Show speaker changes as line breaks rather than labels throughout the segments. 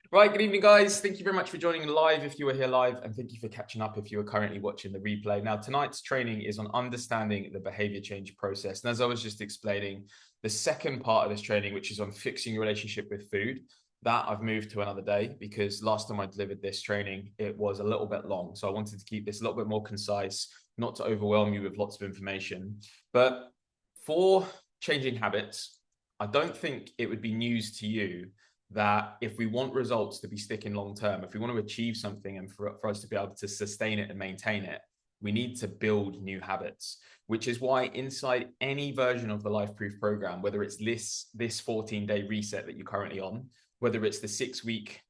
Right, good evening, guys. Thank you very much for joining live if you were here live, and thank you for catching up if you are currently watching the replay. Now, tonight's training is on understanding the behavior change process. And as I was just explaining, the second part of this training, which is on fixing your relationship with food, that I've moved to another day because last time I delivered this training, it was a little bit long. So I wanted to keep this a little bit more concise, not to overwhelm you with lots of information. But for changing habits, I don't think it would be news to you that if we want results to be sticking long term, if we want to achieve something and for us to be able to sustain it and maintain it, we need to build new habits, which is why inside any version of the Life Proof program, whether it's this 14-day reset that you're currently on, whether it's the 6-week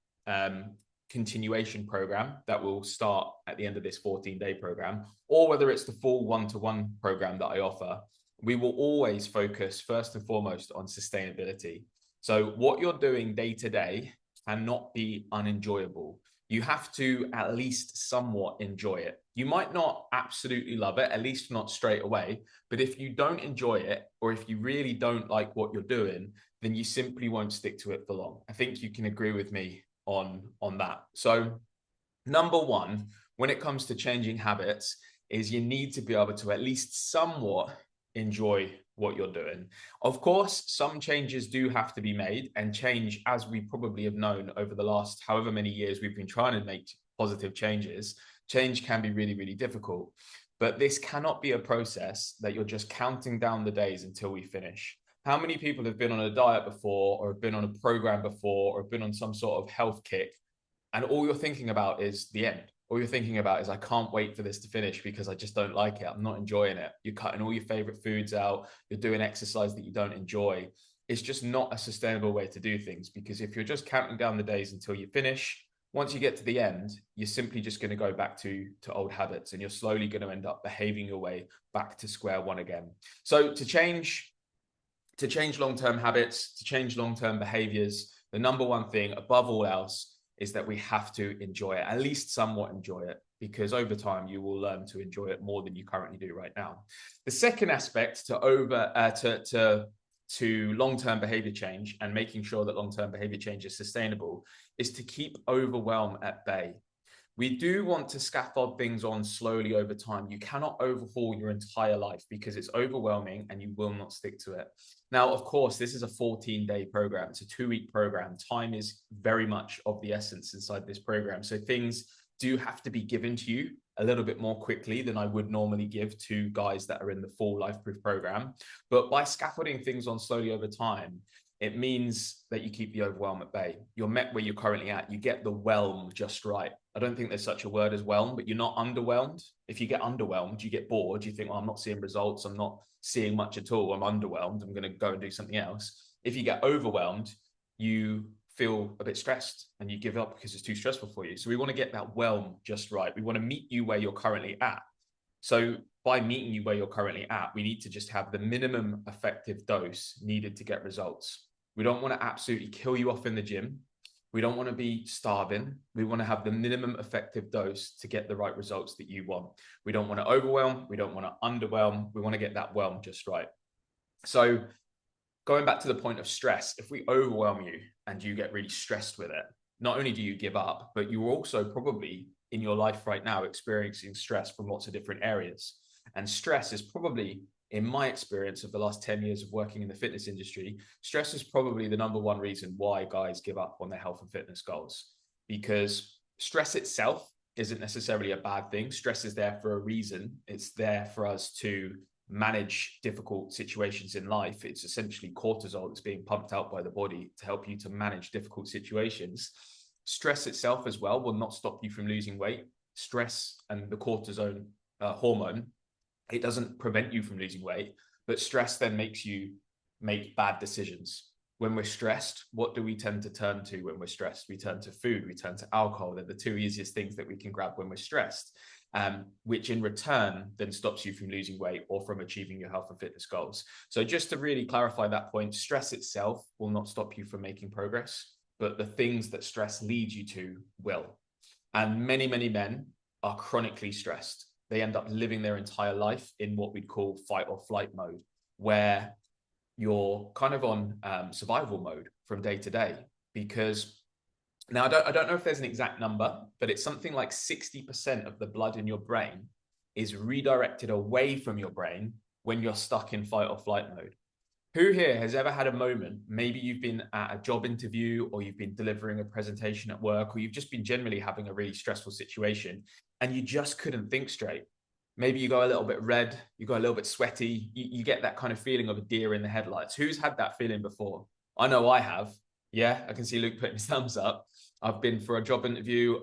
continuation program that will start at the end of this 14-day program, or whether it's the full one-to-one program that I offer, we will always focus first and foremost on sustainability. So what you're doing day to day cannot be unenjoyable. You have to at least somewhat enjoy it. You might not absolutely love it, at least not straight away. But if you don't enjoy it, or if you really don't like what you're doing, then you simply won't stick to it for long. I think you can agree with me on that. So number one, when it comes to changing habits, is you need to be able to at least somewhat enjoy what you're doing. Of course, some changes do have to be made, and change, as we probably have known over the last however many years we've been trying to make positive changes, change can be really, really difficult. But this cannot be a process that you're just counting down the days until we finish. How many people have been on a diet before, or have been on a program before, or have been on some sort of health kick, and all you're thinking about is the end? All you're thinking about is, I can't wait for this to finish because I just don't like it. I'm not enjoying it. You're cutting all your favorite foods out. You're doing exercise that you don't enjoy. It's just not a sustainable way to do things, because if you're just counting down the days until you finish, once you get to the end, you're simply just going to go back to old habits, and you're slowly going to end up behaving your way back to square one again. So to change long-term habits, to change long-term behaviors, the number one thing above all else is that we have to enjoy it, at least somewhat enjoy it, because over time you will learn to enjoy it more than you currently do right now. The second aspect to long-term behavior change and making sure that long-term behavior change is sustainable is to keep overwhelm at bay. We do want to scaffold things on slowly over time. You cannot overhaul your entire life because it's overwhelming and you will not stick to it. Now, of course, this is a 14-day program. It's a 2-week program. Time is very much of the essence inside this program. So things do have to be given to you a little bit more quickly than I would normally give to guys that are in the full Life Proof program. But by scaffolding things on slowly over time, it means that you keep the overwhelm at bay. You're met where you're currently at. You get the whelm just right. I don't think there's such a word as whelm, but you're not underwhelmed. If you get underwhelmed, you get bored. You think, well, I'm not seeing results. I'm not seeing much at all. I'm underwhelmed. I'm going to go and do something else. If you get overwhelmed, you feel a bit stressed and you give up because it's too stressful for you. So we want to get that whelm just right. We want to meet you where you're currently at. So by meeting you where you're currently at, we need to just have the minimum effective dose needed to get results. We don't want to absolutely kill you off in the gym. We don't want to be starving. We want to have the minimum effective dose to get the right results that you want. We don't want to overwhelm. We don't want to underwhelm. We want to get that whelm just right. So going back to the point of stress, if we overwhelm you and you get really stressed with it, not only do you give up, but you're also probably in your life right now experiencing stress from lots of different areas. And stress is probably, in my experience of the last 10 years of working in the fitness industry, stress is probably the number one reason why guys give up on their health and fitness goals. Because stress itself isn't necessarily a bad thing. Stress is there for a reason. It's there for us to manage difficult situations in life. It's essentially cortisol that's being pumped out by the body to help you to manage difficult situations. Stress itself as well will not stop you from losing weight. Stress and the cortisone hormone, it doesn't prevent you from losing weight, but stress then makes you make bad decisions. When we're stressed, what do we tend to turn to when we're stressed? We turn to food, we turn to alcohol. They're the two easiest things that we can grab when we're stressed, which in return then stops you from losing weight or from achieving your health and fitness goals. So just to really clarify that point, stress itself will not stop you from making progress, but the things that stress leads you to will. And many, many men are chronically stressed. They end up living their entire life in what we'd call fight or flight mode, where you're kind of on survival mode from day to day, because Now, I don't know if there's an exact number, but it's something like 60% of the blood in your brain is redirected away from your brain when you're stuck in fight or flight mode. Who here has ever had a moment, maybe you've been at a job interview or you've been delivering a presentation at work, or you've just been generally having a really stressful situation and you just couldn't think straight? Maybe you go a little bit red, you go a little bit sweaty, you get that kind of feeling of a deer in the headlights. Who's had that feeling before? I know I have. Yeah, I can see Luke putting his thumbs up. I've been for a job interview.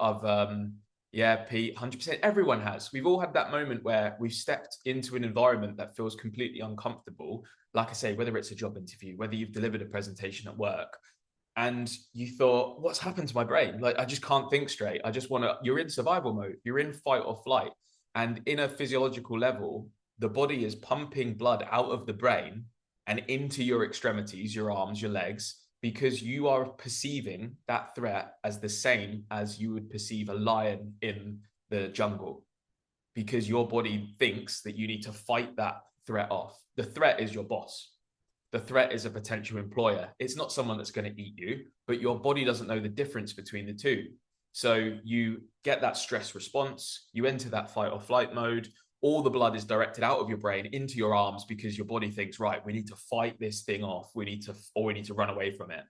Yeah, Pete, 100%. Everyone has. We've all had that moment where we've stepped into an environment that feels completely uncomfortable. Like I say, whether it's a job interview, whether you've delivered a presentation at work, and you thought, what's happened to my brain? Like, I just can't think straight. I just want to, you're in survival mode, you're in fight or flight. And in a physiological level, the body is pumping blood out of the brain and into your extremities, your arms, your legs, because you are perceiving that threat as the same as you would perceive a lion in the jungle, because your body thinks that you need to fight that threat off. The threat is your boss. The threat is a potential employer. It's not someone that's going to eat you, but your body doesn't know the difference between the two. So you get that stress response, you enter that fight or flight mode. All the blood is directed out of your brain into your arms because your body thinks, right, we need to fight this thing off. We need to run away from it.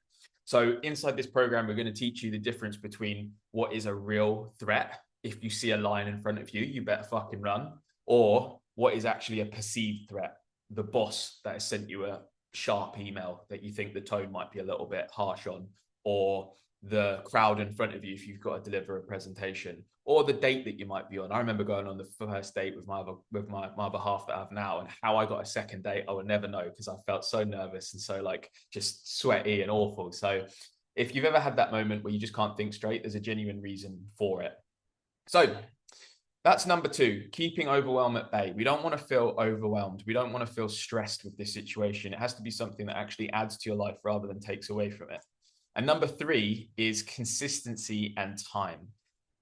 So inside this program, we're going to teach you the difference between what is a real threat. If you see a lion in front of you, you better fucking run. Or what is actually a perceived threat. The boss that has sent you a sharp email that you think the tone might be a little bit harsh on, or the crowd in front of you if you've got to deliver a presentation, or the date that you might be on. I remember going on the first date with my other half that I have now, and how I got a second date I would never know, because I felt so nervous and so like just sweaty and awful. So if you've ever had that moment where you just can't think straight, there's a genuine reason for it. So that's number two, keeping overwhelm at bay. We don't want to feel overwhelmed. We don't want to feel stressed with this situation. It has to be something that actually adds to your life rather than takes away from it. And number three is consistency and time.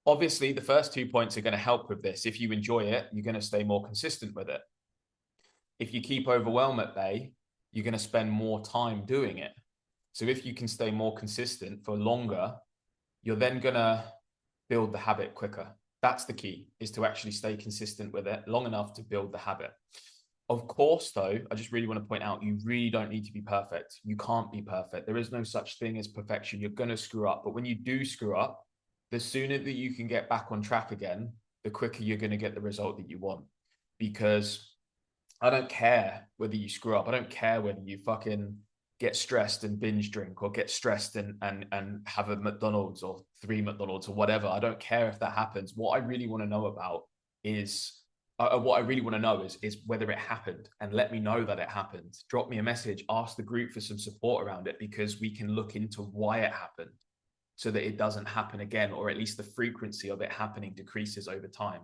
Obviously, the first 2 points are going to help with this. If you enjoy it, you're going to stay more consistent with it. If you keep overwhelm at bay, you're going to spend more time doing it. So if you can stay more consistent for longer, you're then going to build the habit quicker. That's the key, is to actually stay consistent with it long enough to build the habit. Of course, though, I just really want to point out, you really don't need to be perfect. You can't be perfect. There is no such thing as perfection. You're going to screw up. But when you do screw up, the sooner that you can get back on track again, the quicker you're going to get the result that you want. Because I don't care whether you screw up. I don't care whether you fucking get stressed and binge drink, or get stressed and have a McDonald's or 3 McDonald's or whatever. I don't care if that happens. What I really want to know about is whether it happened, and let me know that it happened. Drop me a message, ask the group for some support around it, because we can look into why it happened so that it doesn't happen again, or at least the frequency of it happening decreases over time.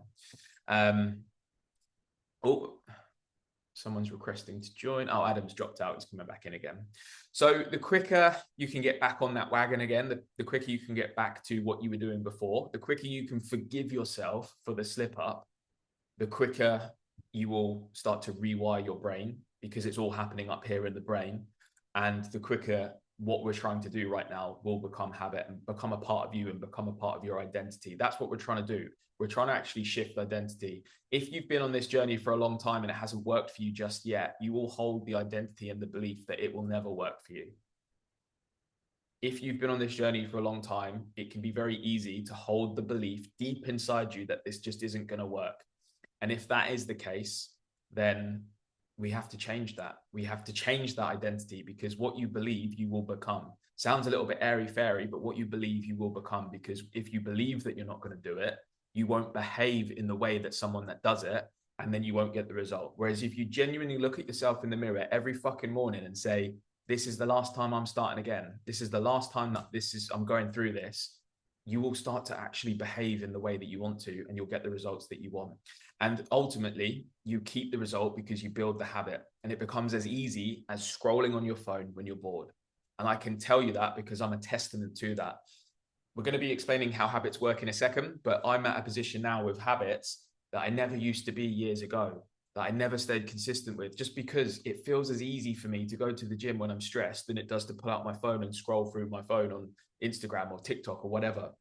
Someone's requesting to join. Oh, Adam's dropped out. He's coming back in again. So the quicker you can get back on that wagon again, the quicker you can get back to what you were doing before, the quicker you can forgive yourself for the slip up, the quicker you will start to rewire your brain, because it's all happening up here in the brain. And the quicker what we're trying to do right now will become habit and become a part of you and become a part of your identity. That's what we're trying to do. We're trying to actually shift identity. If you've been on this journey for a long time and it hasn't worked for you just yet, you will hold the identity and the belief that it will never work for you. If you've been on this journey for a long time, it can be very easy to hold the belief deep inside you that this just isn't going to work. And if that is the case, then we have to change that. We have to change that identity, because what you believe, you will become. Sounds a little bit airy-fairy, but what you believe, you will become. Because if you believe that you're not going to do it, you won't behave in the way that someone that does it, and then you won't get the result. Whereas if you genuinely look at yourself in the mirror every fucking morning and say, this is the last time I'm starting again, this is the last time that I'm going through this, you will start to actually behave in the way that you want to, and you'll get the results that you want. And ultimately, you keep the result because you build the habit, and it becomes as easy as scrolling on your phone when you're bored. And I can tell you that because I'm a testament to that. We're going to be explaining how habits work in a second, but I'm at a position now with habits that I never used to be years ago. that I never stayed consistent with, just because it feels as easy for me to go to the gym when I'm stressed than it does to pull out my phone and scroll through my phone on Instagram or TikTok or whatever,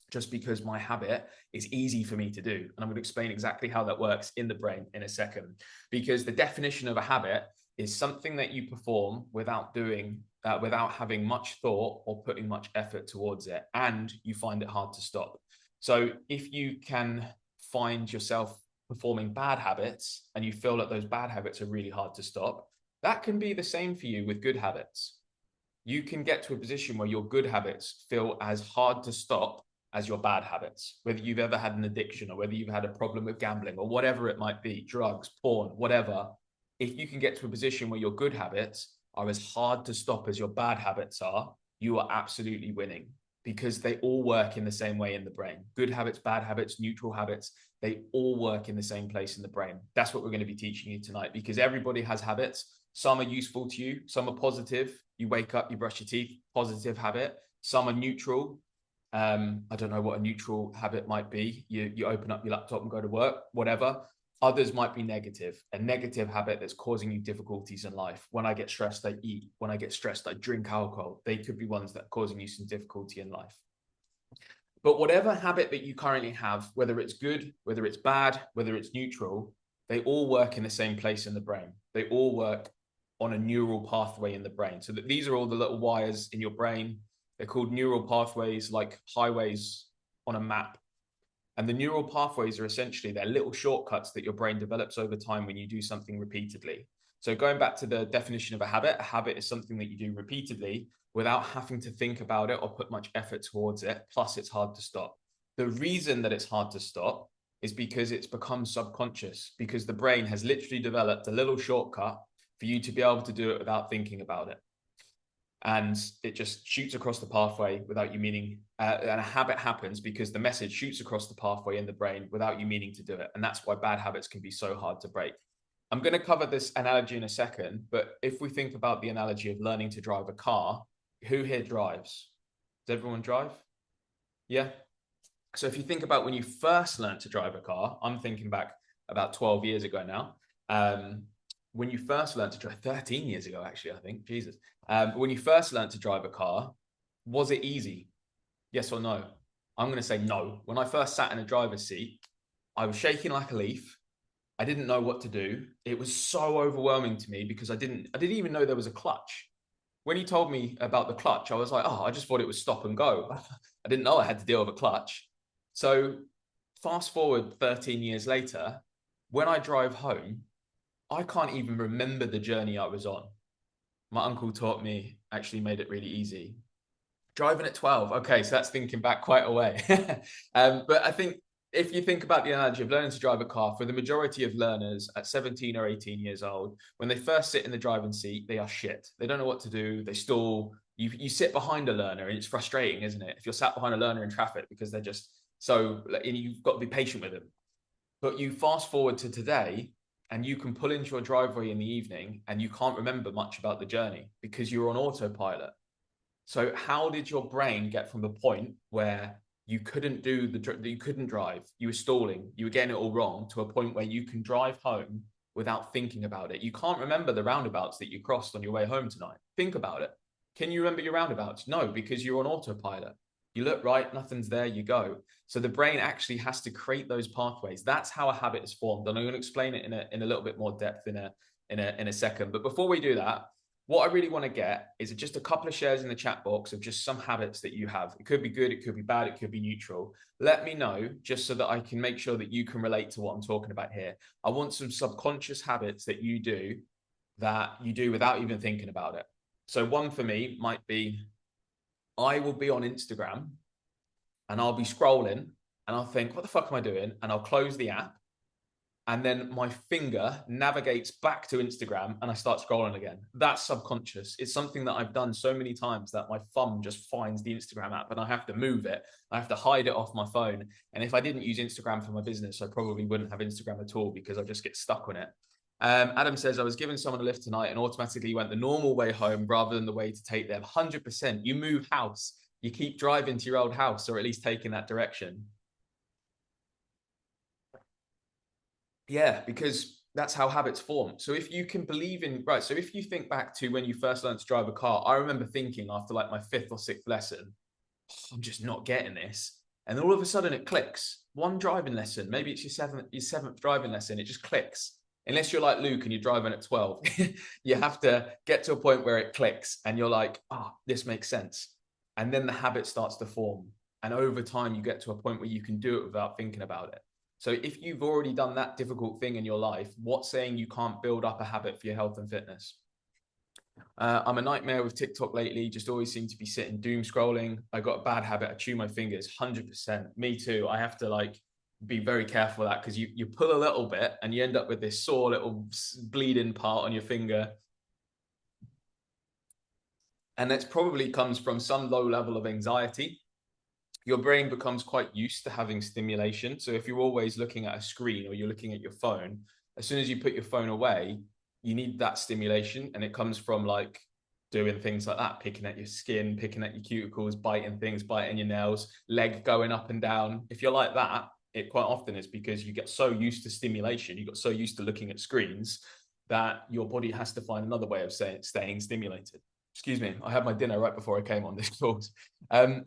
just because my habit is easy for me to do. And I'm going to explain exactly how that works in the brain in a second, because the definition of a habit is something that you perform without without having much thought or putting much effort towards it, and you find it hard to stop. So if you can find yourself performing bad habits and you feel that those bad habits are really hard to stop, that can be the same for you with good habits. You can get to a position where your good habits feel as hard to stop as your bad habits, whether you've ever had an addiction or whether you've had a problem with gambling or whatever it might be, drugs, porn, whatever. If you can get to a position where your good habits are as hard to stop as your bad habits are, you are absolutely winning, because they all work in the same way in the brain. Good habits, bad habits, neutral habits, they all work in the same place in the brain. That's what we're going to be teaching you tonight, because everybody has habits. Some are useful to you, some are positive. You wake up, you brush your teeth, positive habit. Some are neutral. I don't know what a neutral habit might be. You open up your laptop and go to work, whatever. Others might be negative, a negative habit that's causing you difficulties in life. When I get stressed, I eat. When I get stressed, I drink alcohol. They could be ones that are causing you some difficulty in life. But whatever habit that you currently have, whether it's good, whether it's bad, whether it's neutral, they all work in the same place in the brain. They all work on a neural pathway in the brain. So that these are all the little wires in your brain. They're called neural pathways, like highways on a map. And the neural pathways are essentially, they're little shortcuts that your brain develops over time when you do something repeatedly. So going back to the definition of a habit is something that you do repeatedly without having to think about it or put much effort towards it. Plus, it's hard to stop. The reason that it's hard to stop is because it's become subconscious, because the brain has literally developed a little shortcut for you to be able to do it without thinking about it. And it just shoots across the pathway without you meaning. And a habit happens because the message shoots across the pathway in the brain without you meaning to do it. And that's why bad habits can be so hard to break. I'm going to cover this analogy in a second, but if we think about the analogy of learning to drive a car, who here drives? Does everyone drive? Yeah. So if you think about when you first learned to drive a car, I'm thinking back about 12 years ago now. When you first learned to drive, 13 years ago, actually, I think, Jesus. When you first learned to drive a car, was it easy? Yes or no? I'm going to say no. When I first sat in a driver's seat, I was shaking like a leaf. I didn't know what to do. It was so overwhelming to me because I didn't even know there was a clutch. When he told me about the clutch, I was like, oh, I just thought it was stop and go. I didn't know I had to deal with a clutch. So fast forward 13 years later, when I drive home, I can't even remember the journey I was on. My uncle taught me, actually made it really easy. Driving at 12. Okay, so that's thinking back quite a way. But I think if you think about the analogy of learning to drive a car, for the majority of learners at 17 or 18 years old, when they first sit in the driving seat, they are shit. They don't know what to do. They stall. You sit behind a learner and it's frustrating, isn't it? If you're sat behind a learner in traffic, because they're just so, and you've got to be patient with them. But you fast forward to today, and you can pull into your driveway in the evening and you can't remember much about the journey because you're on autopilot. So how did your brain get from the point where you couldn't drive, you were stalling, you were getting it all wrong, to a point where you can drive home without thinking about it? You can't remember the roundabouts that you crossed on your way home tonight. Think about it. Can you remember your roundabouts? No, because you're on autopilot. You look right, nothing's there, you go. So the brain actually has to create those pathways. That's how a habit is formed. And I'm going to explain it in a little bit more depth in a second. But before we do that, what I really want to get is just a couple of shares in the chat box of just some habits that you have. It could be good, it could be bad, it could be neutral. Let me know, just so that I can make sure that you can relate to what I'm talking about here. I want some subconscious habits that you do without even thinking about it. So one for me might be, I will be on Instagram and I'll be scrolling and I'll think, what the fuck am I doing? And I'll close the app. And then my finger navigates back to Instagram and I start scrolling again. That's subconscious. It's something that I've done so many times that my thumb just finds the Instagram app and I have to move it. I have to hide it off my phone. And if I didn't use Instagram for my business, I probably wouldn't have Instagram at all, because I just get stuck on it. Adam says, I was giving someone a lift tonight and automatically went the normal way home rather than the way to take them. 100%. You move house. You keep driving to your old house, or at least taking that direction. Yeah, because That's how habits form. So if you can believe in, right, so if you think back to when you first learned to drive a car, I remember thinking after like my fifth or sixth lesson, oh, I'm just not getting this. And then all of a sudden it clicks. One driving lesson, maybe it's your seventh driving lesson, it just clicks. Unless you're like Luke and you're driving at 12, you have to get to a point where it clicks and you're like, oh, this makes sense. And then the habit starts to form. And over time, you get to a point where you can do it without thinking about it. So if you've already done that difficult thing in your life, what's saying you can't build up a habit for your health and fitness? I'm a nightmare with TikTok lately, just always seem to be sitting doom scrolling. I got a bad habit. I chew my fingers, 100%. Me too. I have to like be very careful of that because you pull a little bit and you end up with this sore little bleeding part on your finger. And that probably comes from some low level of anxiety. Your brain becomes quite used to having stimulation. So if you're always looking at a screen or you're looking at your phone, as soon as you put your phone away, you need that stimulation. And it comes from like doing things like that, picking at your skin, picking at your cuticles, biting things, biting your nails, leg going up and down. If you're like that, it quite often is because you get so used to stimulation, you got so used to looking at screens that your body has to find another way of staying stimulated. Excuse me, I had my dinner right before I came on this course.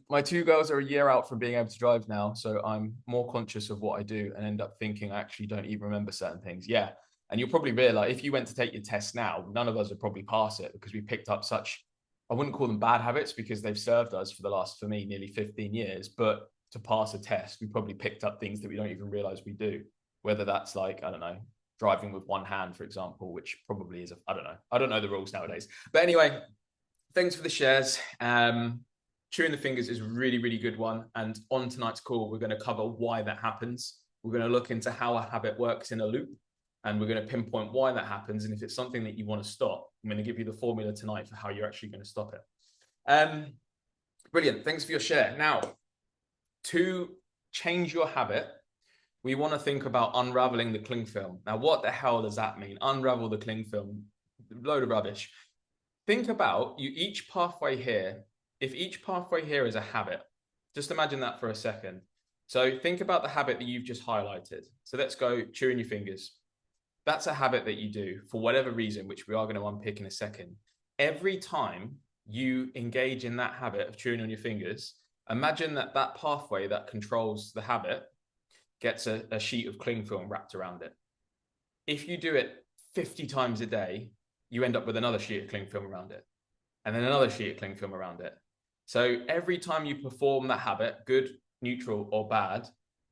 My two girls are a year out from being able to drive now, so I'm more conscious of what I do and end up thinking I actually don't even remember certain things. Yeah, and you'll probably realize if you went to take your test now, none of us would probably pass it because we picked up such, I wouldn't call them bad habits because they've served us for the last, for me, nearly 15 years. But to pass a test, we probably picked up things that we don't even realize we do, whether that's like, I don't know, driving with one hand, for example, which probably is, I don't know. I don't know the rules nowadays. But anyway, thanks for the shares. Chewing the fingers is a really, really good one. And on tonight's call, we're going to cover why that happens. We're going to look into how a habit works in a loop, and we're going to pinpoint why that happens. And if it's something that you want to stop, I'm going to give you the formula tonight for how you're actually going to stop it. Brilliant. Thanks for your share. Now, to change your habit, we want to think about unraveling the cling film. Now, what the hell does that mean? Unravel the cling film. Load of rubbish. Think about each pathway here. If each pathway here is a habit, just imagine that for a second. So think about the habit that you've just highlighted. So let's go chewing your fingers. That's a habit that you do for whatever reason, which we are going to unpick in a second. Every time you engage in that habit of chewing on your fingers, imagine that that pathway that controls the habit gets a sheet of cling film wrapped around it. If you do it 50 times a day, you end up with another sheet of cling film around it, and then another sheet of cling film around it. So every time you perform that habit, good, neutral, or bad,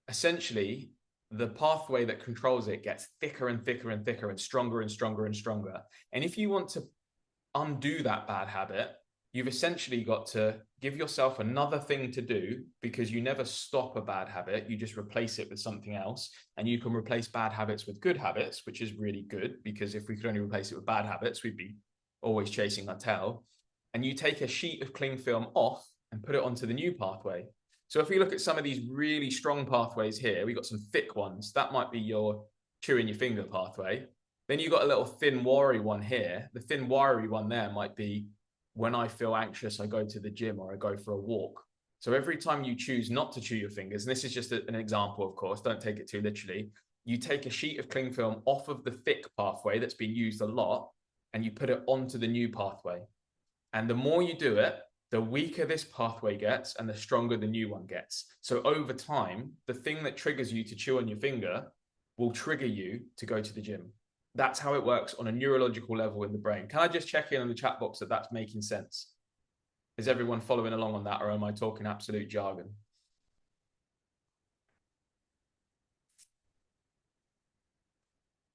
essentially the pathway that controls it gets thicker and thicker and thicker and stronger and stronger and stronger. And if you want to undo that bad habit, you've essentially got to give yourself another thing to do, because you never stop a bad habit. You just replace it with something else. And you can replace bad habits with good habits, which is really good, because if we could only replace it with bad habits, we'd be always chasing our tail. And you take a sheet of cling film off and put it onto the new pathway. So if we look at some of these really strong pathways here, we've got some thick ones. That might be your chewing your finger pathway. Then you've got a little thin, wiry one here. The thin, wiry one there might be when I feel anxious, I go to the gym or I go for a walk. So every time you choose not to chew your fingers, and this is just an example, of course, don't take it too literally, you take a sheet of cling film off of the thick pathway that's been used a lot, and you put it onto the new pathway. And the more you do it, the weaker this pathway gets and the stronger the new one gets. So over time, the thing that triggers you to chew on your finger will trigger you to go to the gym. That's how it works on a neurological level in the brain. Can I just check in on the chat box that that's making sense? Is everyone following along on that, or am I talking absolute jargon?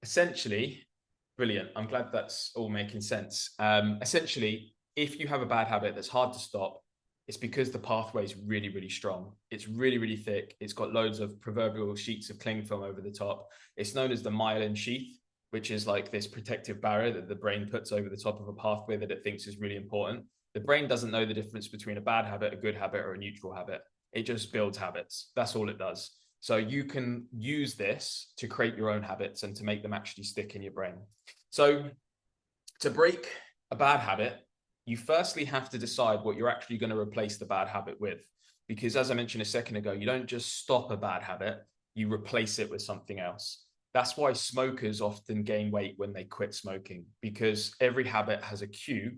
Essentially, brilliant. I'm glad that's all making sense. Essentially, if you have a bad habit that's hard to stop, it's because the pathway is really, really strong. It's really, really thick. It's got loads of proverbial sheets of cling film over the top. It's known as the myelin sheath, which is like this protective barrier that the brain puts over the top of a pathway that it thinks is really important. The brain doesn't know the difference between a bad habit, a good habit, or a neutral habit. It just builds habits. That's all it does. So you can use this to create your own habits and to make them actually stick in your brain. So to break a bad habit, you firstly have to decide what you're actually going to replace the bad habit with. Because as I mentioned a second ago, you don't just stop a bad habit, you replace it with something else. That's why smokers often gain weight when they quit smoking, because every habit has a cue,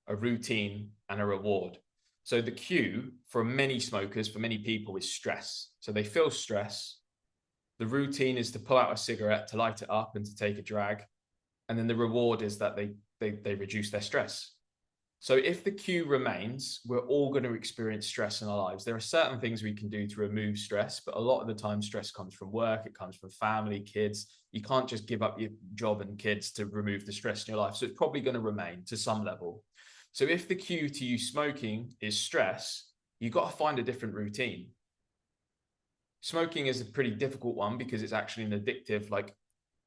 a routine, and a reward. So the cue for many smokers, for many people, is stress. So they feel stress. The routine is to pull out a cigarette, to light it up and to take a drag. And then the reward is that they reduce their stress. So if the cue remains, we're all going to experience stress in our lives. There are certain things we can do to remove stress, but a lot of the time stress comes from work, it comes from family, kids. You can't just give up your job and kids to remove the stress in your life. So it's probably going to remain to some level. So if the cue to you smoking is stress, you've got to find a different routine. Smoking is a pretty difficult one because it's actually an addictive, like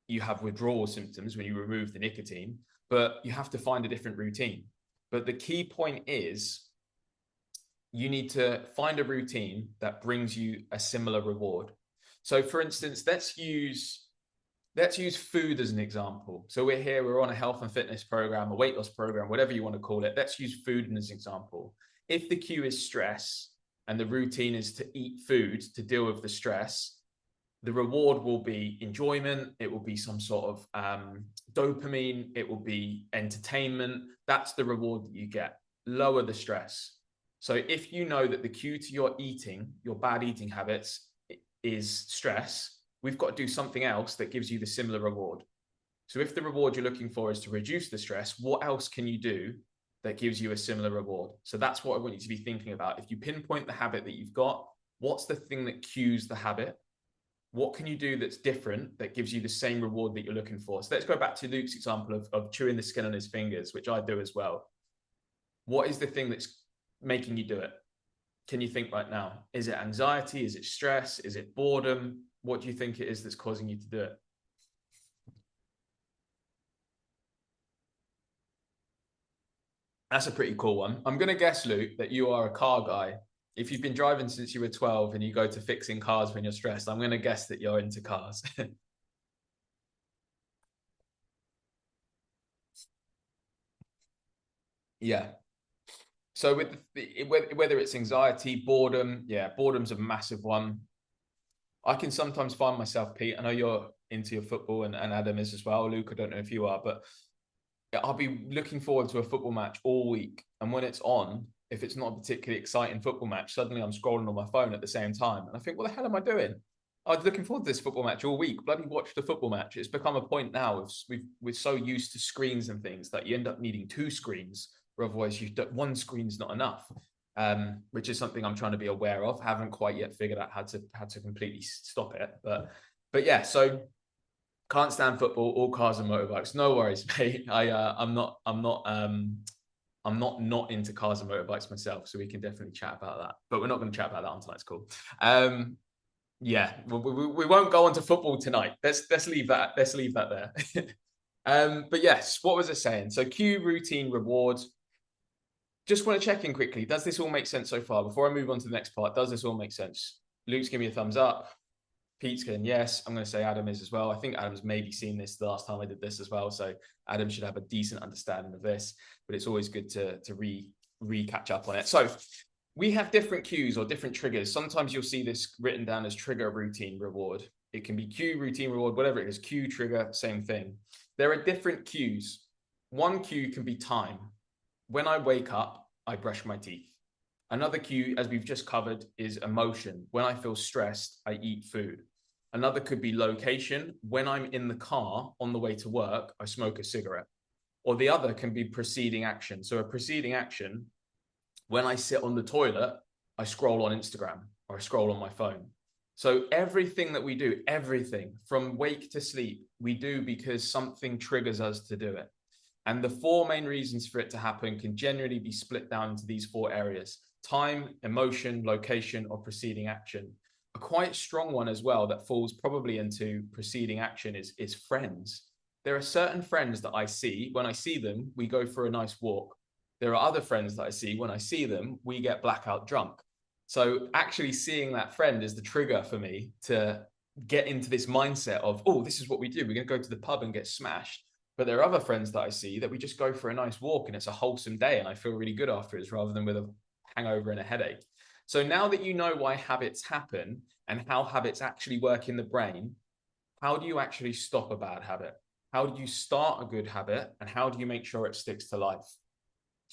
you have withdrawal symptoms when you remove the nicotine, but you have to find a different routine. But the key point is you need to find a routine that brings you a similar reward. So for instance, let's use food as an example. So we're on a health and fitness program, a weight loss program, whatever you want to call it. Let's use food as an example. If the cue is stress and the routine is to eat food to deal with the stress, the reward will be enjoyment. It will be some sort of dopamine. It will be entertainment. That's the reward that you get. Lower the stress. So if you know that the cue to your eating, your bad eating habits, is stress, we've got to do something else that gives you the similar reward. So if the reward you're looking for is to reduce the stress, what else can you do that gives you a similar reward? So that's what I want you to be thinking about. If you pinpoint the habit that you've got, what's the thing that cues the habit? What can you do that's different that gives you the same reward that you're looking for? So let's go back to Luke's example of chewing the skin on his fingers, which I do as well. What is the thing that's making you do it? Can you think right now? Is it anxiety? Is it stress? Is it boredom? What do you think it is that's causing you to do it? That's a pretty cool one. I'm going to guess, Luke, that you are a car guy. If you've been driving since you were 12 and you go to fixing cars when you're stressed, I'm going to guess that you're into cars. Yeah. So with whether it's anxiety, boredom, yeah, boredom's a massive one. I can sometimes find myself, Pete, I know you're into your football and Adam is as well. Luke, I don't know if you are, but I'll be looking forward to a football match all week. And when it's on, if it's not a particularly exciting football match, suddenly I'm scrolling on my phone at the same time. And I think, what the hell am I doing? I was looking forward to this football match all week. Bloody watch the football match. It's become a point now. We're so used to screens and things that you end up needing two screens, or otherwise one screen's not enough. Which is something I'm trying to be aware of. Haven't quite yet figured out how to completely stop it. But yeah, so can't stand football, all cars and motorbikes. No worries, mate. I'm not into cars and motorbikes myself, so we can definitely chat about that. But we're not going to chat about that on tonight's call. Yeah, we won't go on to football tonight. Let's leave that. Let's leave that there. But yes, what was I saying? So cue, routine, reward. Just want to check in quickly. Does this all make sense so far? Before I move on to the next part, does this all make sense? Luke's giving me a thumbs up. Pete's going, yes. I'm going to say Adam is as well. I think Adam's maybe seen this the last time I did this as well. So Adam should have a decent understanding of this, but it's always good to catch up on it. So we have different cues or different triggers. Sometimes you'll see this written down as trigger, routine, reward. It can be cue, routine, reward, whatever it is. Cue, trigger, same thing. There are different cues. One cue can be time. When I wake up, I brush my teeth. Another cue, as we've just covered, is emotion. When I feel stressed, I eat food. Another could be location. When I'm in the car on the way to work, I smoke a cigarette. Or the other can be preceding action. So a preceding action, when I sit on the toilet, I scroll on Instagram or I scroll on my phone. So everything that we do, everything from wake to sleep, we do because something triggers us to do it. And the four main reasons for it to happen can generally be split down into these four areas: time, emotion, location, or preceding action. A quite strong one as well that falls probably into preceding action is friends. There are certain friends that I see. When I see them, we go for a nice walk. There are other friends that I see. When I see them, we get blackout drunk. So actually seeing that friend is the trigger for me to get into this mindset of, oh, this is what we do. We're going to go to the pub and get smashed. But there are other friends that I see that we just go for a nice walk and it's a wholesome day and I feel really good afterwards rather than with a hangover and a headache. So now that you know why habits happen and how habits actually work in the brain, how do you actually stop a bad habit? How do you start a good habit? And how do you make sure it sticks to life?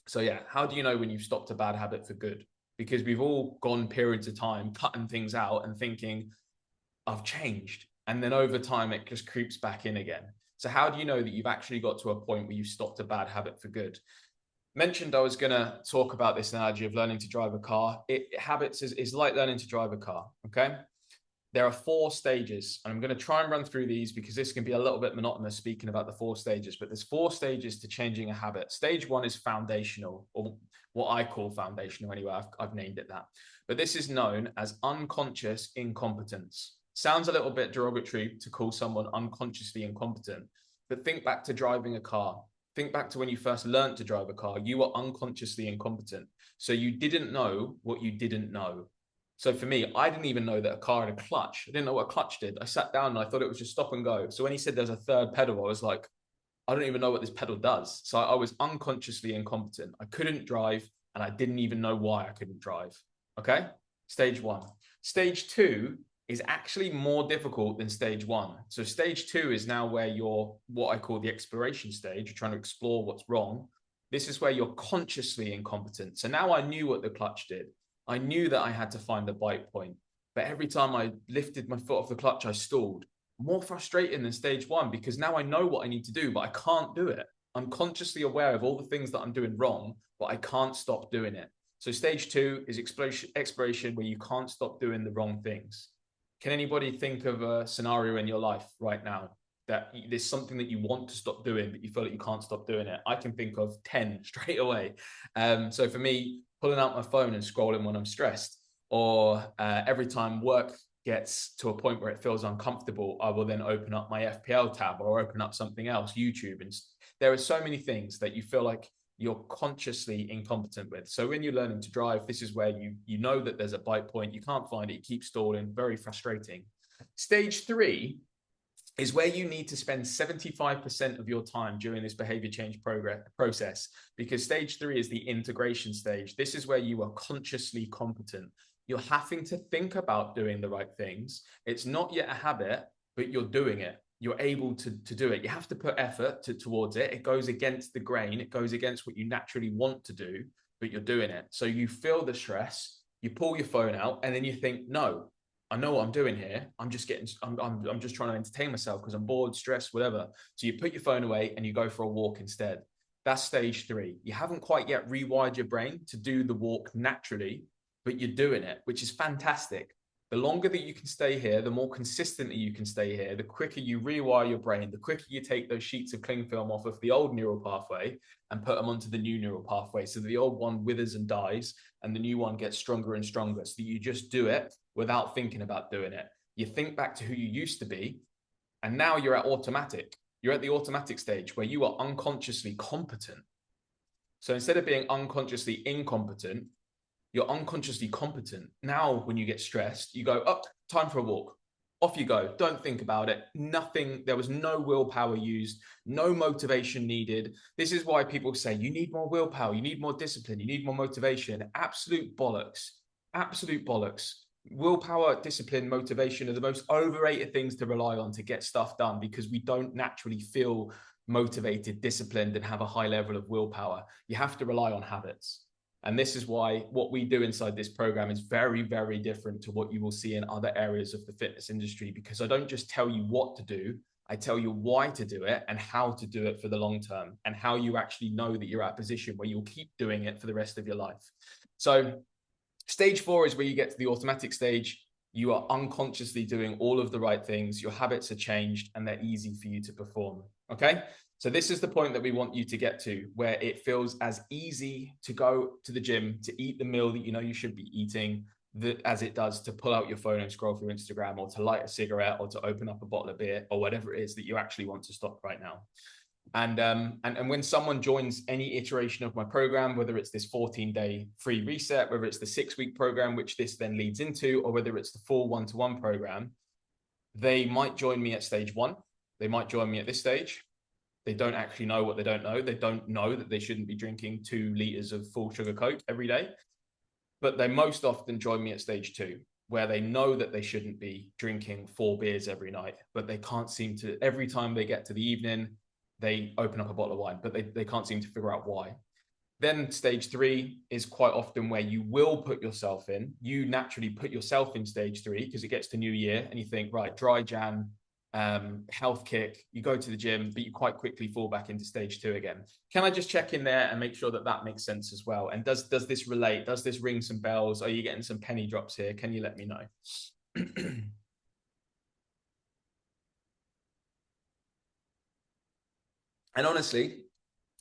So yeah, how do you know when you've stopped a bad habit for good? Because we've all gone periods of time cutting things out and thinking, I've changed. And then over time, it just creeps back in again. So how do you know that you've actually got to a point where you've stopped a bad habit for good? Mentioned I was going to talk about this analogy of learning to drive a car. Habits is like learning to drive a car. Okay. There are 4 stages, and I'm going to try and run through these because this can be a little bit monotonous speaking about the 4 stages, but there's 4 stages to changing a habit. Stage 1 is foundational, or what I call foundational anyway. I've named it that. But this is known as unconscious incompetence. Sounds a little bit derogatory to call someone unconsciously incompetent, but think back to driving a car. Think back to when you first learned to drive a car. You were unconsciously incompetent. So you didn't know what you didn't know. So for me, I didn't even know that a car had a clutch. I didn't know what a clutch did. I sat down and I thought it was just stop and go. So when he said there's a third pedal, I was like, I don't even know what this pedal does. So I was unconsciously incompetent. I couldn't drive and I didn't even know why I couldn't drive. Okay. Stage 1. Stage 2 is actually more difficult than stage 1. So stage 2 is now where you're what I call the exploration stage. You're trying to explore what's wrong. This is where you're consciously incompetent. So now I knew what the clutch did. I knew that I had to find the bite point, but every time I lifted my foot off the clutch, I stalled. More frustrating than stage 1 because now I know what I need to do, but I can't do it. I'm consciously aware of all the things that I'm doing wrong, but I can't stop doing it. So stage 2 is exploration where you can't stop doing the wrong things. Can anybody think of a scenario in your life right now that there's something that you want to stop doing, but you feel like you can't stop doing it? I can think of 10 straight away. So for me, pulling out my phone and scrolling when I'm stressed, or every time work gets to a point where it feels uncomfortable, I will then open up my FPL tab or open up something else, YouTube. And there are so many things that you feel like you're consciously incompetent with. So when you're learning to drive, this is where you know that there's a bite point, you can't find it, you keep stalling, very frustrating. Stage 3 is where you need to spend 75% of your time during this behavior change process, because stage 3 is the integration stage. This is where you are consciously competent. You're having to think about doing the right things. It's not yet a habit, but you're doing it. You're able to do it. You have to put effort towards it. It goes against the grain. It goes against what you naturally want to do, but you're doing it. So you feel the stress, you pull your phone out, and then you think, no, I know what I'm doing here. I'm just trying to entertain myself because I'm bored, stressed, whatever. So you put your phone away and you go for a walk instead. That's stage 3. You haven't quite yet rewired your brain to do the walk naturally, but you're doing it, which is fantastic. The longer that you can stay here, the more consistently you can stay here, the quicker you rewire your brain, the quicker you take those sheets of cling film off of the old neural pathway and put them onto the new neural pathway. So the old one withers and dies and the new one gets stronger and stronger. So you just do it without thinking about doing it. You think back to who you used to be, and now you're at automatic. You're at the automatic stage where you are unconsciously competent. So instead of being unconsciously incompetent, you're unconsciously competent. Now, when you get stressed, you go, oh, time for a walk. Off you go. Don't think about it. Nothing. There was no willpower used, no motivation needed. This is why people say you need more willpower, you need more discipline, you need more motivation. Absolute bollocks. Absolute bollocks. Willpower, discipline, motivation are the most overrated things to rely on to get stuff done, because we don't naturally feel motivated, disciplined, and have a high level of willpower. You have to rely on habits. And this is why what we do inside this program is very, very different to what you will see in other areas of the fitness industry, because I don't just tell you what to do, I tell you why to do it and how to do it for the long term, and how you actually know that you're at a position where you'll keep doing it for the rest of your life. So stage 4 is where you get to the automatic stage. You are unconsciously doing all of the right things. Your habits are changed and they're easy for you to perform. Okay. So this is the point that we want you to get to, where it feels as easy to go to the gym, to eat the meal that you know you should be eating, as it does to pull out your phone and scroll through Instagram, or to light a cigarette, or to open up a bottle of beer, or whatever it is that you actually want to stop right now. And when someone joins any iteration of my program, whether it's this 14-day free reset, whether it's the 6-week program, which this then leads into, or whether it's the full one-to-one program, they might join me at stage 1. They might join me at this stage. They don't actually know what they don't know. They don't know that they shouldn't be drinking 2 liters of full sugar Coke every day, but they most often join me at stage 2. where they know that they shouldn't be drinking 4 beers every night, but they can't seem to, every time they get to the evening, they open up a bottle of wine, but they can't seem to figure out why. Then stage 3 is quite often where you will put yourself in. You naturally put yourself in stage 3 because it gets to New Year and you think, right, dry Jan, health kick, you go to the gym, but you quite quickly fall back into stage 2 again. Can I just check in there and make sure that that makes sense as well? And does this relate? Does this ring some bells? Are you getting some penny drops here? Can you let me know? And honestly,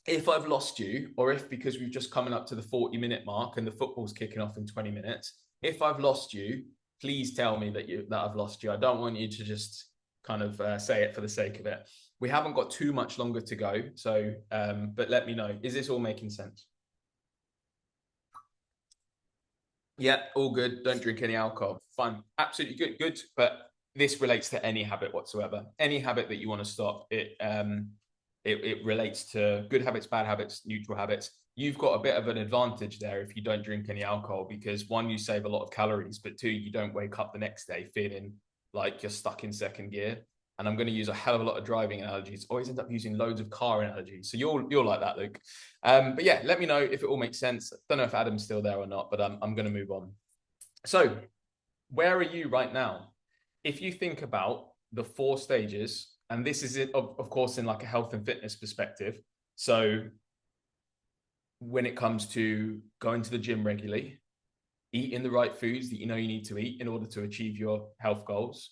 if I've lost you, or if because we've just coming up to the 40-minute mark and the football's kicking off in 20 minutes, if I've lost you, please tell me that I've lost you. I don't want you to just kind of say it for the sake of it. We haven't got too much longer to go, so but let me know. Is this all making sense? Yeah, all good. Don't drink any alcohol. Fine, absolutely good. But this relates to any habit whatsoever. Any habit that you want to stop, it relates to good habits, bad habits, neutral habits. You've got a bit of an advantage there if you don't drink any alcohol, because one, you save a lot of calories, but two, you don't wake up the next day feeling like you're stuck in second gear. And I'm going to use a hell of a lot of driving analogies. Always end up using loads of car analogies. So you're like that, Luke. But yeah, let me know if it all makes sense. Don't know if Adam's still there or not, but I'm going to move on. So where are you right now? If you think about the 4 stages, and this is it, of course, in like a health and fitness perspective. So when it comes to going to the gym regularly, eating the right foods that you know you need to eat in order to achieve your health goals,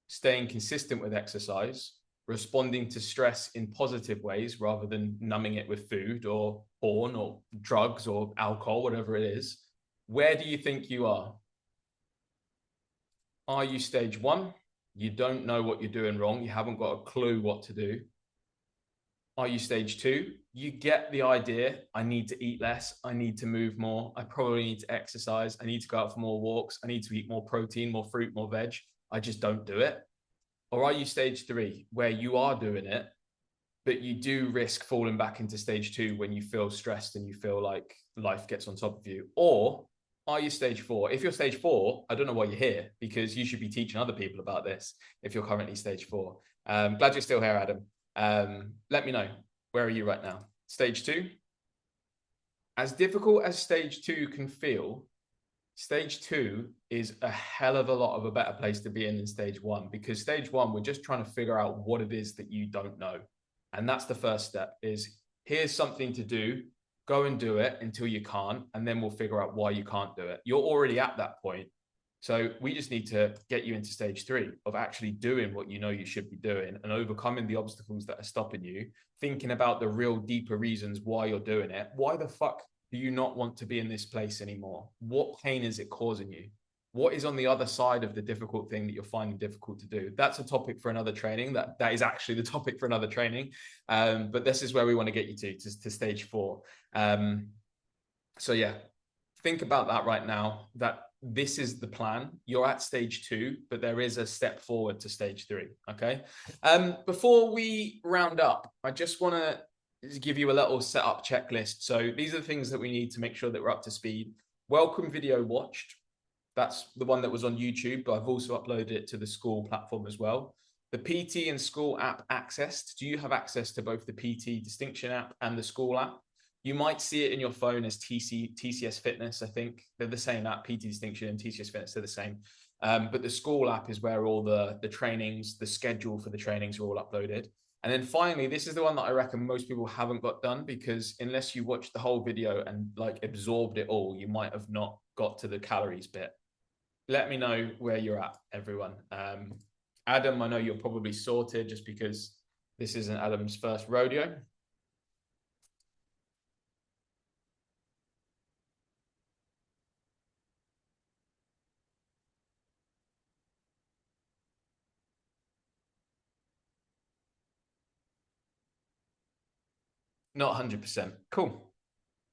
staying consistent with exercise, responding to stress in positive ways rather than numbing it with food or porn or drugs or alcohol, whatever it is. Where do you think you are? Are you stage 1? You don't know what you're doing wrong. You haven't got a clue what to do. Are you stage 2? You get the idea. I need to eat less. I need to move more. I probably need to exercise. I need to go out for more walks. I need to eat more protein, more fruit, more veg. I just don't do it. Or are you stage 3, where you are doing it, but you do risk falling back into stage 2 when you feel stressed and you feel like life gets on top of you? Or are you stage 4? If you're stage 4, I don't know why you're here, because you should be teaching other people about this if you're currently stage 4. Glad you're still here, Adam. Let me know. Where are you right now? Stage 2? As difficult as stage 2 can feel, stage 2 is a hell of a lot of a better place to be in than stage 1, because stage 1, we're just trying to figure out what it is that you don't know. And that's the first step, is here's something to do, go and do it until you can't, and then we'll figure out why you can't do it. You're already at that point. So we just need to get you into stage 3 of actually doing what you know you should be doing and overcoming the obstacles that are stopping you, thinking about the real deeper reasons why you're doing it. Why the fuck do you not want to be in this place anymore? What pain is it causing you? What is on the other side of the difficult thing that you're finding difficult to do? That's a topic for another training. That is actually the topic for another training. But this is where we want to get you to stage 4. So yeah, think about that right now, that this is the plan. You're at stage 2, but there is a step forward to stage 3. Okay. Before we round up, I just want to give you a little setup checklist. So these are the things that we need to make sure that we're up to speed. Welcome video watched. That's the one that was on YouTube, but I've also uploaded it to the school platform as well. The PT and school app accessed. Do you have access to both the PT Distinction app and the school app? You might see it in your phone as TCS Fitness. I think they're the same app. PT Distinction and TCS Fitness, they're the same. But the school app is where all the trainings, the schedule for the trainings are all uploaded. And then finally, this is the one that I reckon most people haven't got done, because unless you watched the whole video and like absorbed it all, you might have not got to the calories bit. Let me know where you're at, everyone. Adam, I know you're probably sorted just because this isn't Adam's first rodeo. Not 100%. Cool.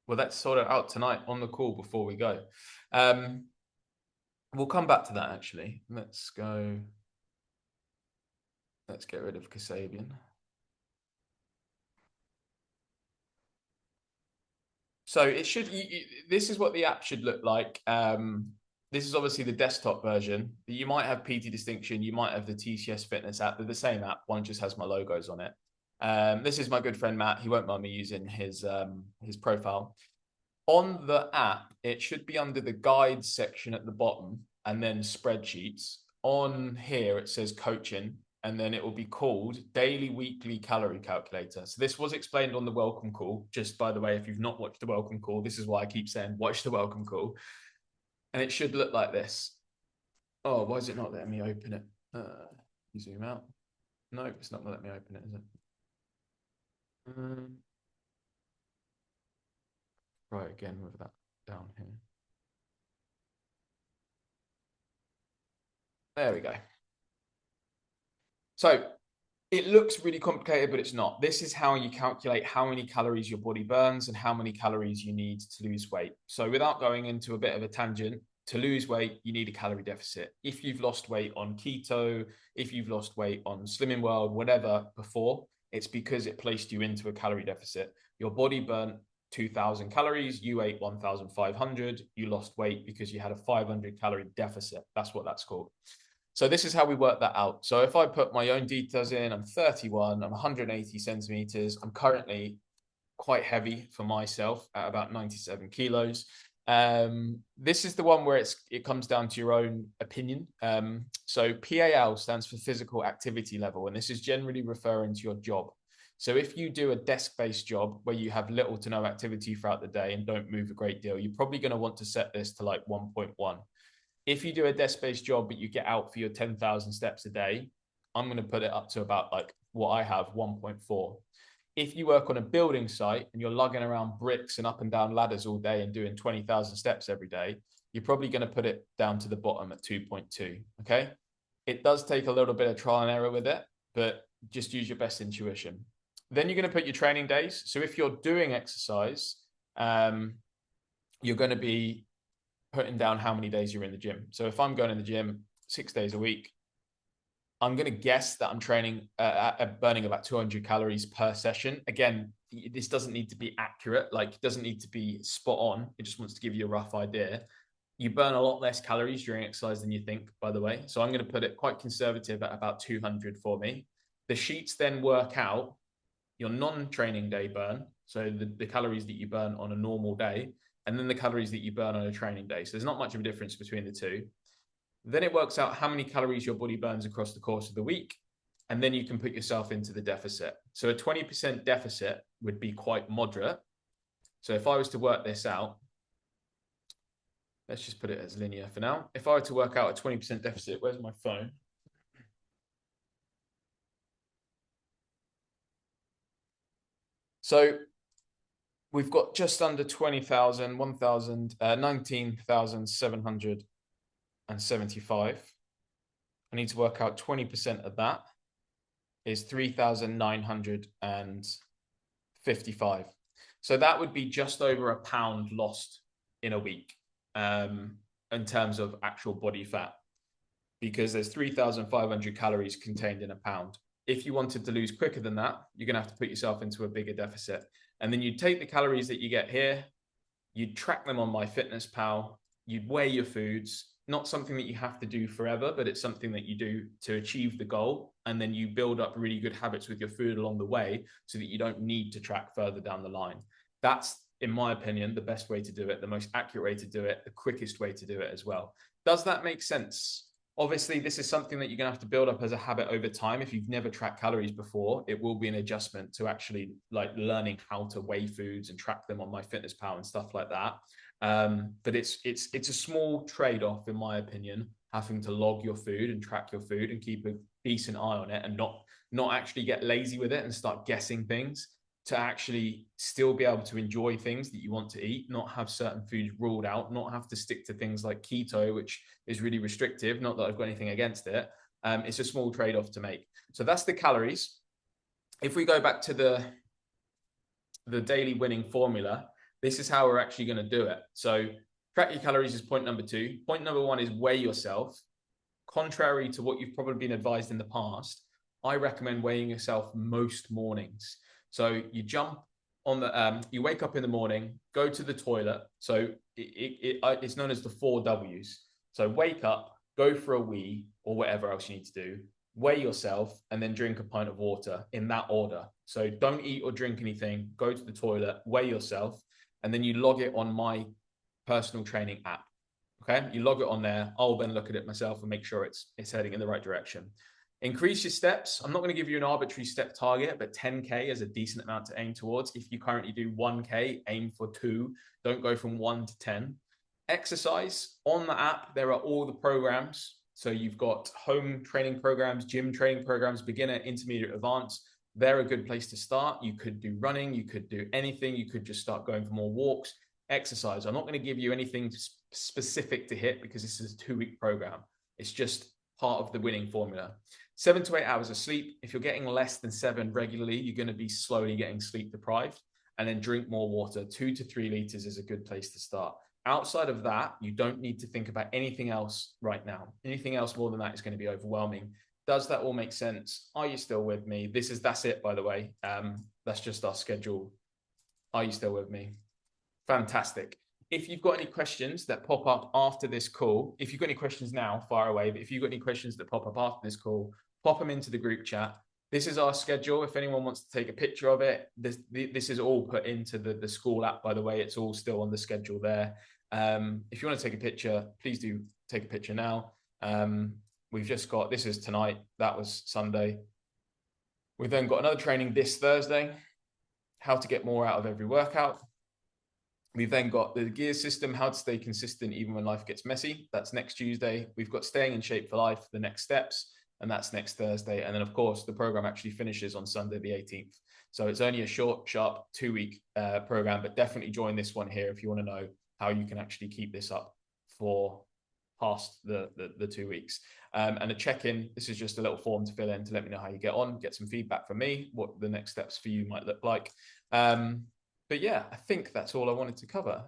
Well, let's sort it out tonight on the call before we go. We'll come back to that, actually. Let's go. Let's get rid of Kasabian. So it should, this is what the app should look like. This is obviously the desktop version. You might have PT Distinction, you might have the TCS Fitness app. They're the same app. One just has my logos on it. This is my good friend Matt. He won't mind me using his profile. On the app, it should be under the guides section at the bottom and then spreadsheets. On here, it says coaching, and then it will be called Daily Weekly Calorie Calculator. So this was explained on the welcome call. Just by the way, if you've not watched the welcome call, this is why I keep saying watch the welcome call. And it should look like this. Oh, why is it not letting me open it? You zoom out. No, it's not letting me open it, is it? Try again with that down here. There we go. So it looks really complicated, but it's not. This is how you calculate how many calories your body burns and how many calories you need to lose weight. So without going into a bit of a tangent, to lose weight, you need a calorie deficit. If you've lost weight on keto, if you've lost weight on Slimming World, whatever before, it's because it placed you into a calorie deficit. Your body burnt 2,000 calories, you ate 1,500, you lost weight because you had a 500 calorie deficit. That's what that's called. So this is how we work that out. So if I put my own details in, I'm 31, I'm 180 centimeters. I'm currently quite heavy for myself at about 97 kilos. This is the one where it comes down to your own opinion. So PAL stands for physical activity level, and this is generally referring to your job. So if you do a desk-based job where you have little to no activity throughout the day and don't move a great deal, you're probably going to want to set this to like 1.1. If you do a desk-based job, but you get out for your 10,000 steps a day, I'm going to put it up to about like what I have, 1.4. If you work on a building site and you're lugging around bricks and up and down ladders all day and doing 20,000 steps every day, you're probably going to put it down to the bottom at 2.2. Okay. It does take a little bit of trial and error with it, but just use your best intuition. Then you're going to put your training days. So if you're doing exercise, you're going to be putting down how many days you're in the gym. So if I'm going in the gym 6 days a week, I'm going to guess that I'm training burning about 200 calories per session. Again, this doesn't need to be accurate. Like, it doesn't need to be spot on. It just wants to give you a rough idea. You burn a lot less calories during exercise than you think, by the way. So I'm going to put it quite conservative at about 200 for me. The sheets then work out your non-training day burn. So the calories that you burn on a normal day, and then the calories that you burn on a training day. So there's not much of a difference between the two. Then it works out how many calories your body burns across the course of the week. And then you can put yourself into the deficit. So a 20% deficit would be quite moderate. So if I was to work this out, let's just put it as linear for now. If I were to work out a 20% deficit, where's my phone? So we've got just under 20,000, 19,775. I need to work out 20% of that is 3,955. So that would be just over a pound lost in a week in terms of actual body fat, because there's 3,500 calories contained in a pound. If you wanted to lose quicker than that, you're going to have to put yourself into a bigger deficit. And then you'd take the calories that you get here, you'd track them on MyFitnessPal, you'd weigh your foods, not something that you have to do forever, but it's something that you do to achieve the goal. And then you build up really good habits with your food along the way so that you don't need to track further down the line. That's, in my opinion, the best way to do it, the most accurate way to do it, the quickest way to do it as well. Does that make sense? Obviously, this is something that you're going to have to build up as a habit over time. If you've never tracked calories before, it will be an adjustment to actually like learning how to weigh foods and track them on MyFitnessPal and stuff like that. But it's a small trade-off, in my opinion, having to log your food and track your food and keep a decent eye on it and not actually get lazy with it and start guessing things, to actually still be able to enjoy things that you want to eat, not have certain foods ruled out, not have to stick to things like keto, which is really restrictive. Not that I've got anything against it. It's a small trade-off to make. So that's the calories. If we go back to the daily winning formula, this is how we're actually going to do it. So track your calories is point number 2. Point number 1 is weigh yourself. Contrary to what you've probably been advised in the past, I recommend weighing yourself most mornings. So you jump on the, you wake up in the morning, go to the toilet. So it's known as the 4 W's. So wake up, go for a wee or whatever else you need to do, weigh yourself, and then drink a pint of water in that order. So don't eat or drink anything, go to the toilet, weigh yourself, and then you log it on my personal training app. Okay, you log it on there. I'll then look at it myself and make sure it's heading in the right direction. Increase your steps. I'm not going to give you an arbitrary step target, but 10K is a decent amount to aim towards. If you currently do 1K, aim for 2. Don't go from 1 to 10. Exercise on the app. There are all the programs. So you've got home training programs, gym training programs, beginner, intermediate, advanced. They're a good place to start. You could do running. You could do anything. You could just start going for more walks. Exercise. I'm not going to give you anything specific to hit because this is a 2-week program. It's just part of the winning formula. 7 to 8 hours of sleep. If you're getting less than 7 regularly, you're going to be slowly getting sleep deprived. And then drink more water. 2 to 3 liters is a good place to start. Outside of that, you don't need to think about anything else right now. Anything else more than that is going to be overwhelming. Does that all make sense? Are you still with me? That's it, by the way. That's just our schedule. Are you still with me? Fantastic. If you've got any questions that pop up after this call, if you've got any questions now, fire away. But if you've got any questions that pop up after this call, pop them into the group chat. This is our schedule. If anyone wants to take a picture of it, this is all put into the school app, by the way. It's all still on the schedule there. If you want to take a picture, please do take a picture now. We've just got, this is tonight. That was Sunday. We've then got another training this Thursday, how to get more out of every workout. We've then got the gear system, how to stay consistent even when life gets messy. That's next Tuesday. We've got staying in shape for life, the next steps, and that's next Thursday. And then, of course, the program actually finishes on Sunday, the 18th. So it's only a short, sharp 2-week program, but definitely join this one here if you want to know how you can actually keep this up for past the 2 weeks. And a check-in, this is just a little form to fill in to let me know how you get on, get some feedback from me, what the next steps for you might look like. But yeah, I think that's all I wanted to cover.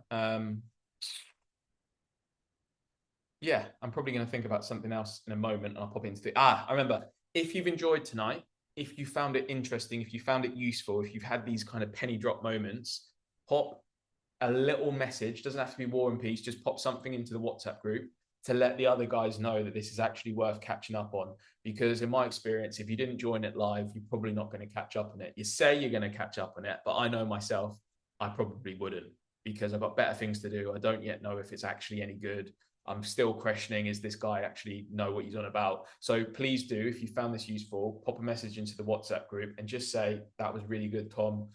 Yeah, I'm probably going to think about something else in a moment. I'll pop into I remember, if you've enjoyed tonight, if you found it interesting, if you found it useful, if you've had these kind of penny drop moments, pop a little message. Doesn't have to be War and Peace. Just pop something into the WhatsApp group to let the other guys know that this is actually worth catching up on. Because in my experience, if you didn't join it live, you're probably not going to catch up on it. You say you're going to catch up on it, but I know myself, I probably wouldn't, because I've got better things to do. I don't yet know if it's actually any good. I'm still questioning, is this guy actually know what he's on about? So please do, if you found this useful, pop a message into the WhatsApp group and just say, that was really good, Tom.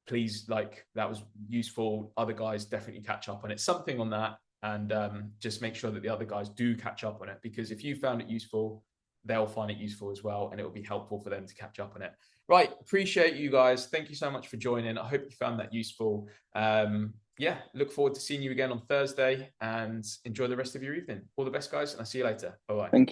Please, that was useful. Other guys definitely catch up on it. Something on that. And just make sure that the other guys do catch up on it, because if you found it useful, they'll find it useful as well. And it will be helpful for them to catch up on it. Right. Appreciate you guys. Thank you so much for joining. I hope you found that useful. Yeah, look forward to seeing you again on Thursday, and enjoy the rest of your evening. All the best, guys. And I'll see you later. Bye-bye.
Thank you.